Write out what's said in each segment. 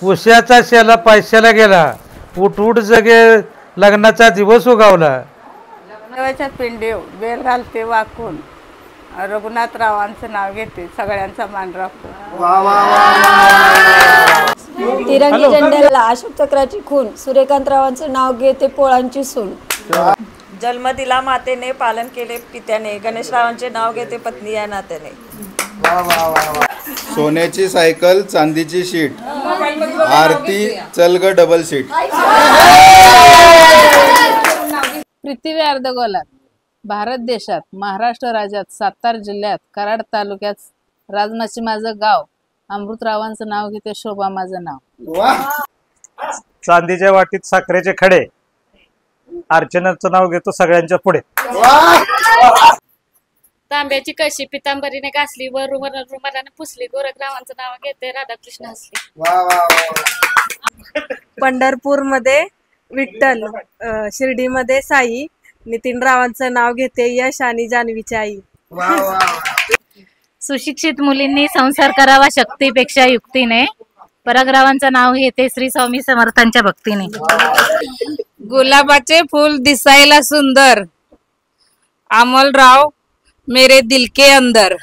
उश्याचा शेला पैशाला गेला, उठ उठ जगे लग्नाचा दिवस उगावला. देवाच्या पिंडीव बेल घालते वाकून, रघुनाथरावांचं नाव घेते, सगळ्यांचा मान राखतो. तिरंगी झेंड्याला अशोक चक्राची खून, सूर्यकांतरावांचं नाव घेते पोळांची सून. जन्म दिला मातेने, पालन केले पित्याने, गणेशरावांचे नाव घेते पत्नी या नात्याने. सोन्याची सायकल चांदीची शीट, आरती चल ग डबल सीट. पृथ्वी अर्धगोलात, भारत देशात, महाराष्ट्र राज्यात, सातारा जिल्ह्यात, कराड तालुक्यात राजमाची माझं गाव, अमृतरावांचं नाव घेते शोभा माझं नाव. चांदीच्या वाटीत साखरेचे खडे, अर्चनाचं नाव घेतो सगळ्यांच्या पुढे. तांब्याची कशी पितांबरीने घासली, वर रुमालाने पुसली, गोरखरावांचं नाव घेते राधाकृष्ण हसली. पंढरपूर मध्ये विठ्ठल, शिर्डीमध्ये साई, नितीनरावांचं नाव घेते यश आणि जान्हवीची आई. सुशिक्षित मुलींनी संसार करावा शक्तीपेक्षा युक्तीने, परागरावांचं नाव घेते श्री स्वामी समर्थांच्या भक्तीने. गुलाबाचे फूल दिसायला सुंदर, अमलराव मेरे दिल के अंदर.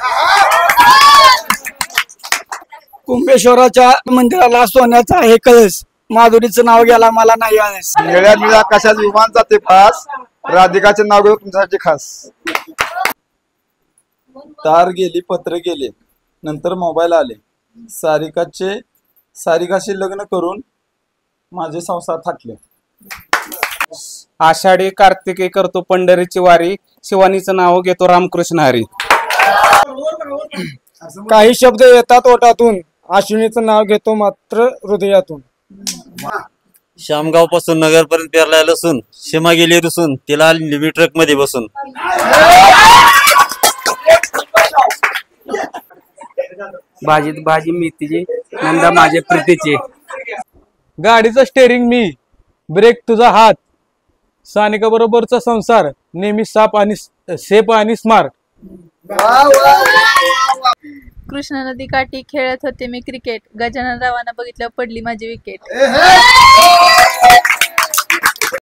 कुंभेश्वराच्या मंदिराला सोन्याचा आहे कळस, माधुरीचं नाव घ्यायला मला नाही आळस. निळ्या निळ्या आकाशात विमान जाते पास, राधिकाचे नाव घेतो तुमच्यासाठी खास. तार गेली पत्र गेले, नंतर मोबाईल आले, सारिकाशी लग्न करून माझे संसार थाटले. आषाढी कार्तिकी करतो पंढरीची वारी, शिवानीचं नाव घेतो रामकृष्ण हरी. काही शब्द येतात ओठातून, अश्विनीचं नाव घेतो मात्र हृदयातून. शामगाव पासून नगर पर्यंत पेरला लसून, सीमा गेली रुसून, तिला आली ट्रक मध्ये बसून. भाजीत भाजी मेथीची, नंदा माझे प्रीतीची. गाडीचं स्टेअरिंग मी, ब्रेक तुझा हात, सानिका बरोबरचा संसार, नेहमी सेफ आणि स्मार्ट. कृष्णा नदी काठी खेळत होते मी क्रिकेट, गजानन रावांना बघितल्यावर पडली माझी विकेट.